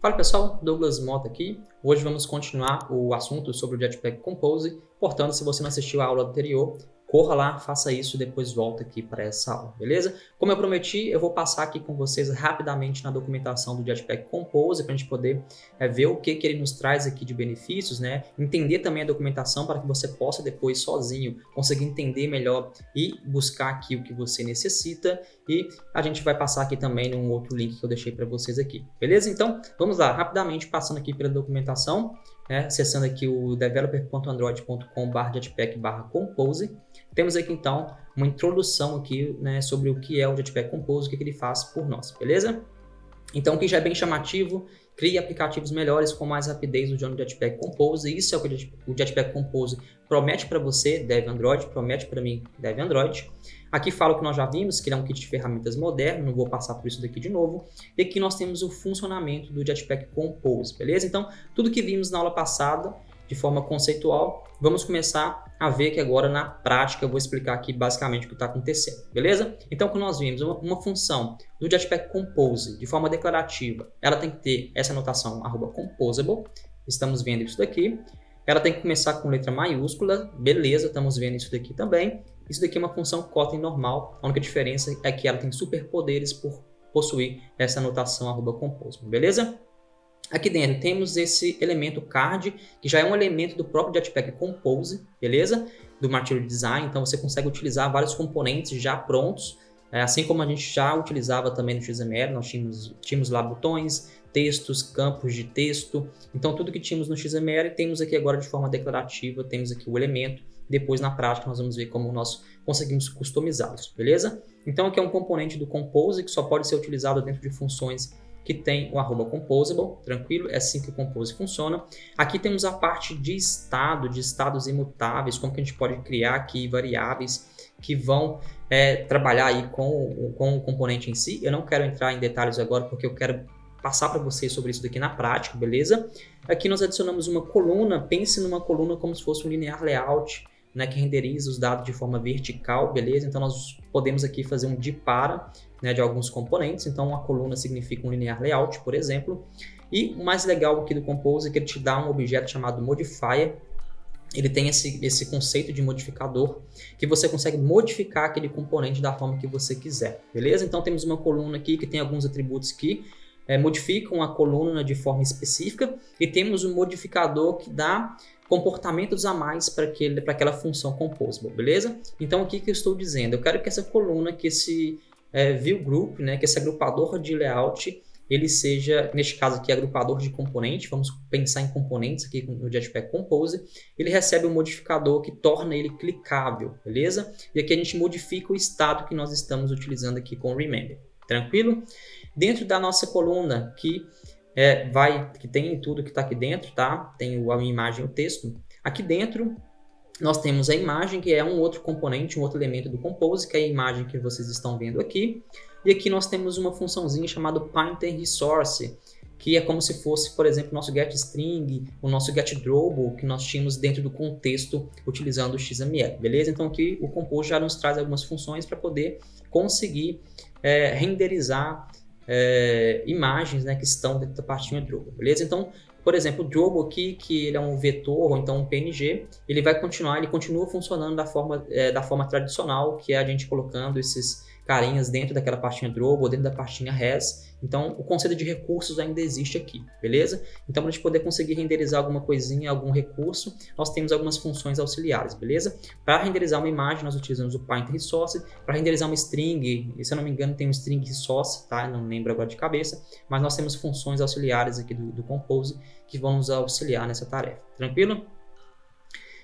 Fala pessoal, Douglas Mota aqui. Hoje vamos continuar o assunto sobre o Jetpack Compose. Portanto, se você não assistiu a aula anterior, corra lá, faça isso e depois volta aqui para essa aula, beleza? Como eu prometi, eu vou passar aqui com vocês rapidamente na documentação do Jetpack Compose para a gente poder ver o que ele nos traz aqui de benefícios, né? Entender também a documentação para que você possa depois sozinho conseguir entender melhor e buscar aqui o que você necessita. E a gente vai passar aqui também num outro link que eu deixei para vocês aqui, beleza? Então, vamos lá, rapidamente passando aqui pela documentação, acessando aqui o developer.android.com/jetpack/compose. Temos aqui então uma introdução aqui, né, sobre o que é o Jetpack Compose, o que ele faz por nós, beleza? Então, que já é bem chamativo, crie aplicativos melhores com mais rapidez usando o Jetpack Compose. Isso é o que o Jetpack Compose promete para você, Dev Android, promete para mim, Dev Android. Aqui fala o que nós já vimos, que ele é um kit de ferramentas moderno, não vou passar por isso daqui de novo. E aqui nós temos o funcionamento do Jetpack Compose, beleza? Então, tudo que vimos na aula passada, de forma conceitual, vamos começar a ver que agora na prática eu vou explicar aqui basicamente o que está acontecendo, beleza? Então, quando nós vimos uma função do Jetpack Compose de forma declarativa, ela tem que ter essa notação @composable, estamos vendo isso daqui. Ela tem que começar com letra maiúscula, beleza, estamos vendo isso daqui também. Isso daqui é uma função Kotlin normal, a única diferença é que ela tem superpoderes por possuir essa notação @composable, beleza? Aqui dentro temos esse elemento card, que já é um elemento do próprio Jetpack Compose, beleza? Do Material Design, então você consegue utilizar vários componentes já prontos, assim como a gente já utilizava também no XML, nós tínhamos lá botões, textos, campos de texto, então tudo que tínhamos no XML temos aqui agora de forma declarativa, temos aqui o elemento, depois na prática nós vamos ver como nós conseguimos customizá-los, beleza? Então aqui é um componente do Compose que só pode ser utilizado dentro de funções que tem o @composable, tranquilo? É assim que o Compose funciona. Aqui temos a parte de estado, de estados imutáveis, como que a gente pode criar aqui variáveis que vão trabalhar aí com o componente em si. Eu não quero entrar em detalhes agora porque eu quero passar para vocês sobre isso daqui na prática, beleza? Aqui nós adicionamos uma coluna, pense numa coluna como se fosse um linear layout, né, que renderiza os dados de forma vertical, beleza? Então nós podemos aqui fazer um depara, né, de alguns componentes, então uma coluna significa um linear layout, por exemplo. E o mais legal aqui do Compose é que ele te dá um objeto chamado modifier. Ele tem esse conceito de modificador, que você consegue modificar aquele componente da forma que você quiser, beleza? Então temos uma coluna aqui que tem alguns atributos que modificam a coluna de forma específica, e temos um modificador que dá comportamentos a mais para aquela função composable, beleza? Então o que eu estou dizendo? Eu quero que essa coluna, que esse view group, né, que esse agrupador de layout, ele seja, neste caso aqui, agrupador de componente, vamos pensar em componentes aqui no Jetpack Compose, ele recebe um modificador que torna ele clicável, beleza? E aqui a gente modifica o estado que nós estamos utilizando aqui com o remember, tranquilo? Dentro da nossa coluna, que tem tudo que está aqui dentro, tá? Tem a imagem e o texto. Aqui dentro nós temos a imagem, que é um outro componente, um outro elemento do Compose, que é a imagem que vocês estão vendo aqui. E aqui nós temos uma funçãozinha chamada Pointer Resource, que é como se fosse, por exemplo, o nosso getString, o nosso getDrawable, que nós tínhamos dentro do contexto utilizando o XML, beleza? Então aqui o Compose já nos traz algumas funções para poder conseguir renderizar imagens, né, que estão dentro da pastinha Drawable, beleza? Então, por exemplo, o Drawable aqui, que ele é um vetor ou então um PNG, ele continua funcionando da forma tradicional, que é a gente colocando esses carinhas dentro daquela pastinha Drawable, dentro da pastinha Res. Então, o conceito de recursos ainda existe aqui, beleza? Então, para a gente poder conseguir renderizar alguma coisinha, algum recurso, nós temos algumas funções auxiliares, beleza? Para renderizar uma imagem, nós utilizamos o Pointer Resource. Para renderizar uma string, se eu não me engano, tem um string resource, tá? Não lembro agora de cabeça, mas nós temos funções auxiliares aqui do Compose que vão nos auxiliar nessa tarefa, tranquilo?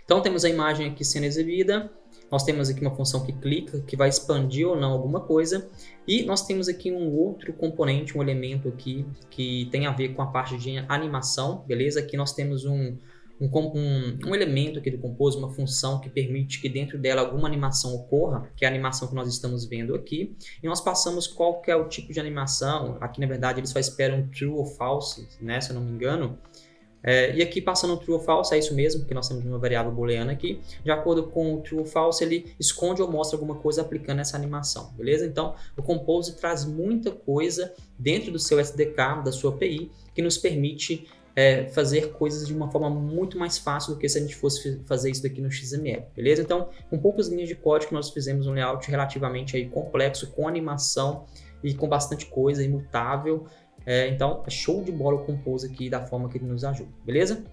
Então, temos a imagem aqui sendo exibida. Nós temos aqui uma função que clica, que vai expandir ou não alguma coisa. E nós temos aqui um outro componente, um elemento aqui, que tem a ver com a parte de animação, beleza? Aqui nós temos um elemento aqui do Compose, uma função que permite que dentro dela alguma animação ocorra, que é a animação que nós estamos vendo aqui. E nós passamos qual que é o tipo de animação. Aqui, na verdade, ele só espera um true ou false, né? Se eu não me engano. E aqui passando true ou false, é isso mesmo, porque nós temos uma variável booleana aqui. De acordo com o true ou false, ele esconde ou mostra alguma coisa aplicando essa animação, beleza? Então, o Compose traz muita coisa dentro do seu SDK, da sua API, que nos permite fazer coisas de uma forma muito mais fácil do que se a gente fosse fazer isso daqui no XML, beleza? Então, com poucas linhas de código, nós fizemos um layout relativamente aí complexo, com animação e com bastante coisa, imutável. Então, é show de bola o Compose aqui da forma que ele nos ajuda, beleza?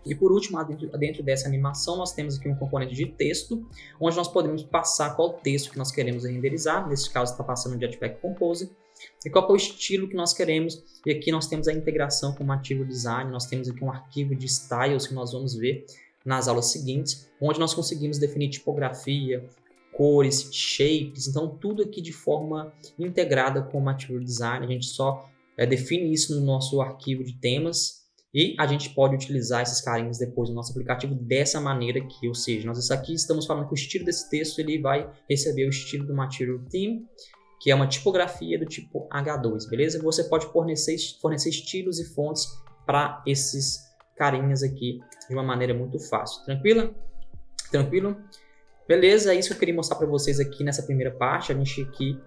E por último, dentro dessa animação, nós temos aqui um componente de texto, onde nós podemos passar qual texto que nós queremos renderizar. Nesse caso, está passando o Jetpack Compose. E qual é o estilo que nós queremos. E aqui nós temos a integração com o Material Design. Nós temos aqui um arquivo de styles que nós vamos ver nas aulas seguintes, onde nós conseguimos definir tipografia, cores, shapes. Então, tudo aqui de forma integrada com o Material Design. A gente só define isso no nosso arquivo de temas e a gente pode utilizar esses carinhos depois no nosso aplicativo dessa maneira aqui, ou seja, nós aqui estamos falando que o estilo desse texto ele vai receber o estilo do Material Theme, que é uma tipografia do tipo H2, beleza? Você pode fornecer estilos e fontes para esses carinhas aqui de uma maneira muito fácil, tranquilo? Tranquilo? Beleza, é isso que eu queria mostrar para vocês aqui nessa primeira parte. A gente aqui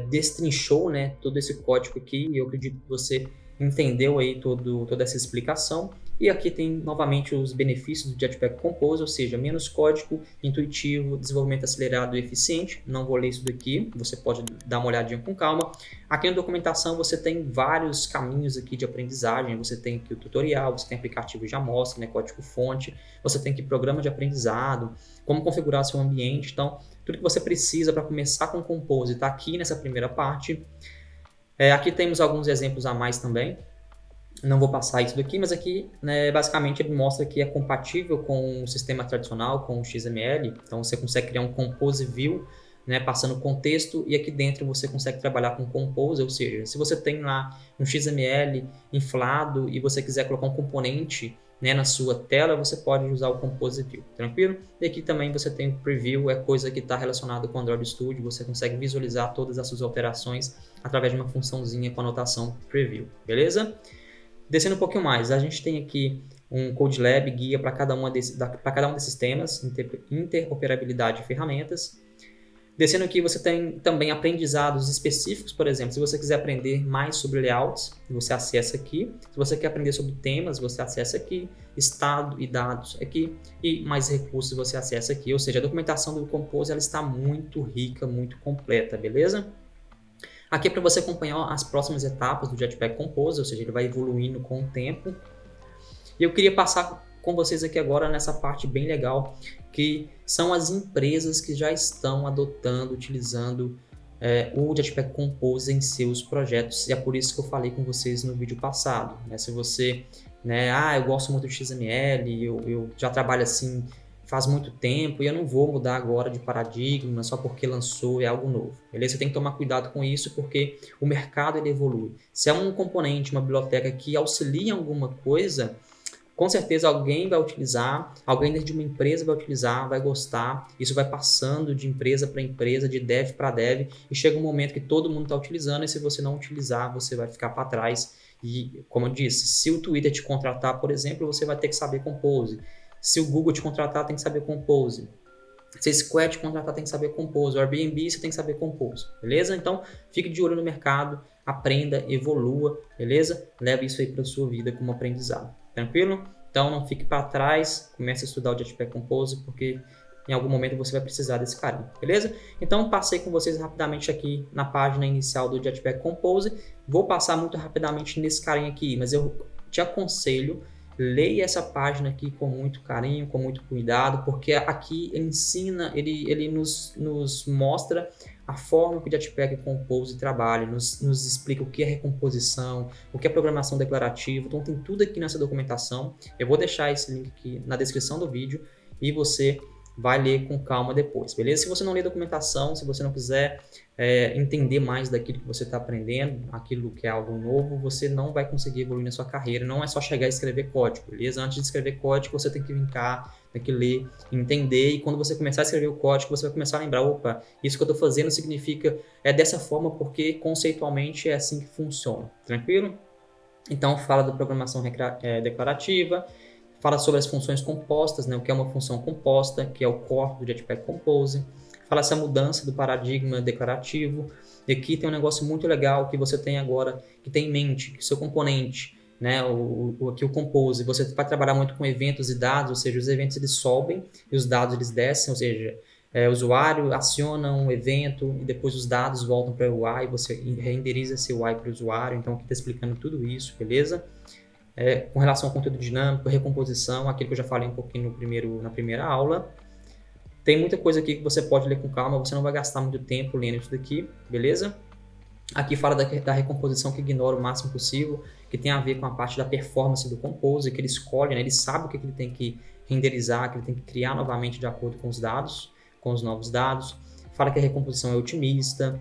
destrinchou, né, todo esse código aqui e eu acredito que você entendeu aí toda essa explicação. E aqui tem novamente os benefícios do Jetpack Compose, ou seja, menos código, intuitivo, desenvolvimento acelerado e eficiente. Não vou ler isso daqui, você pode dar uma olhadinha com calma. Aqui na documentação você tem vários caminhos aqui de aprendizagem, você tem aqui o tutorial, você tem aplicativo de amostra, né, código-fonte, você tem aqui programa de aprendizado, como configurar seu ambiente. Então, tudo que você precisa para começar com o Compose está aqui nessa primeira parte. Aqui temos alguns exemplos a mais também. Não vou passar isso daqui, mas aqui, né, basicamente ele mostra que é compatível com o sistema tradicional, com o XML. Então você consegue criar um Compose View, né, passando contexto, e aqui dentro você consegue trabalhar com Compose, ou seja, se você tem lá um XML inflado e você quiser colocar um componente, né, na sua tela, você pode usar o Compose View, tranquilo? E aqui também você tem o Preview, é coisa que está relacionada com o Android Studio, você consegue visualizar todas as suas alterações através de uma funçãozinha com a anotação Preview, beleza? Descendo um pouquinho mais, a gente tem aqui um Code Lab, guia para cada um desses temas, interoperabilidade de ferramentas. Descendo aqui você tem também aprendizados específicos, por exemplo, se você quiser aprender mais sobre layouts, você acessa aqui. Se você quer aprender sobre temas, você acessa aqui. Estado e dados aqui. E mais recursos você acessa aqui. Ou seja, a documentação do Compose ela está muito rica, muito completa, beleza? Aqui é para você acompanhar as próximas etapas do Jetpack Compose, ou seja, ele vai evoluindo com o tempo. E eu queria passar com vocês aqui agora nessa parte bem legal, que são as empresas que já estão adotando, utilizando o Jetpack Compose em seus projetos. E é por isso que eu falei com vocês no vídeo passado. Né? Se você, eu gosto muito de XML, eu já trabalho assim faz muito tempo e eu não vou mudar agora de paradigma só porque lançou, é algo novo, beleza? Você tem que tomar cuidado com isso porque o mercado ele evolui. Se é um componente, uma biblioteca que auxilia em alguma coisa, com certeza alguém vai utilizar, alguém dentro de uma empresa vai utilizar, vai gostar, isso vai passando de empresa para empresa, de dev para dev, e chega um momento que todo mundo está utilizando, e se você não utilizar, você vai ficar para trás. E, como eu disse, se o Twitter te contratar, por exemplo, você vai ter que saber Compose. Se o Google te contratar, tem que saber Compose. Se a Square te contratar, tem que saber Compose. O Airbnb, você tem que saber Compose. Beleza? Então, fique de olho no mercado, aprenda, evolua, beleza? Leve isso aí para a sua vida como aprendizado. Tranquilo? Então, não fique para trás. Comece a estudar o Jetpack Compose, porque em algum momento você vai precisar desse carinho. Beleza? Então, passei com vocês rapidamente aqui na página inicial do Jetpack Compose. Vou passar muito rapidamente nesse carinho aqui, mas eu te aconselho, leia essa página aqui com muito carinho, com muito cuidado, porque aqui ele ensina, ele nos mostra a forma que o Jetpack Compose trabalha, nos explica o que é recomposição, o que é programação declarativa. Então tem tudo aqui nessa documentação. Eu vou deixar esse link aqui na descrição do vídeo e você vai ler com calma depois, beleza? Se você não ler documentação, se você não quiser entender mais daquilo que você está aprendendo, aquilo que é algo novo, você não vai conseguir evoluir na sua carreira. Não é só chegar e escrever código, beleza? Antes de escrever código, você tem que vincar, tem que ler, entender, e quando você começar a escrever o código, você vai começar a lembrar, opa, isso que eu estou fazendo significa dessa forma porque conceitualmente é assim que funciona, tranquilo? Então, fala da programação declarativa, fala sobre as funções compostas, né, o que é uma função composta, que é o core do Jetpack Compose, fala essa mudança do paradigma declarativo, e aqui tem um negócio muito legal que você tem agora, que tem em mente, que o seu componente, né, aqui o Compose, você vai trabalhar muito com eventos e dados, ou seja, os eventos eles sobem e os dados eles descem, ou seja, o usuário aciona um evento e depois os dados voltam para o UI, você renderiza esse UI para o usuário, então aqui está explicando tudo isso, beleza? Com relação ao conteúdo dinâmico, recomposição, aquilo que eu já falei um pouquinho na primeira aula. Tem muita coisa aqui que você pode ler com calma, você não vai gastar muito tempo lendo isso daqui, beleza? Aqui fala da recomposição que ignora o máximo possível, que tem a ver com a parte da performance do Compose, que ele escolhe, né? Ele sabe o que ele tem que renderizar, que ele tem que criar novamente de acordo com os dados, com os novos dados. Fala que a recomposição é otimista.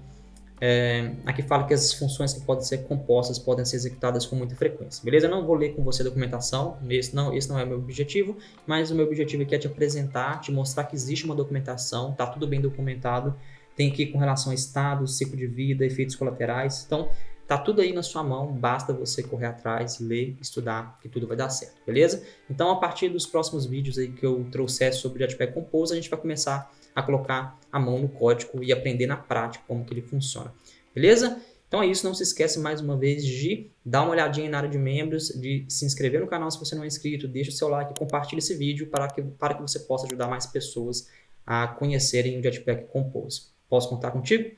Aqui fala que as funções que podem ser compostas podem ser executadas com muita frequência, beleza? Eu não vou ler com você a documentação, esse não é o meu objetivo, mas o meu objetivo aqui é te apresentar, te mostrar que existe uma documentação, tá tudo bem documentado, tem aqui com relação a estado, ciclo de vida, efeitos colaterais, então tá tudo aí na sua mão, basta você correr atrás, ler, estudar, que tudo vai dar certo, beleza? Então a partir dos próximos vídeos aí que eu trouxer sobre o Jetpack Compose, a gente vai começar a colocar a mão no código e aprender na prática como que ele funciona, beleza? Então é isso, não se esquece mais uma vez de dar uma olhadinha na área de membros, de se inscrever no canal se você não é inscrito, deixa o seu like, compartilhe esse vídeo para que você possa ajudar mais pessoas a conhecerem o Jetpack Compose. Posso contar contigo?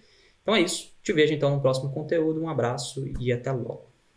Então é isso, te vejo então no próximo conteúdo, um abraço e até logo.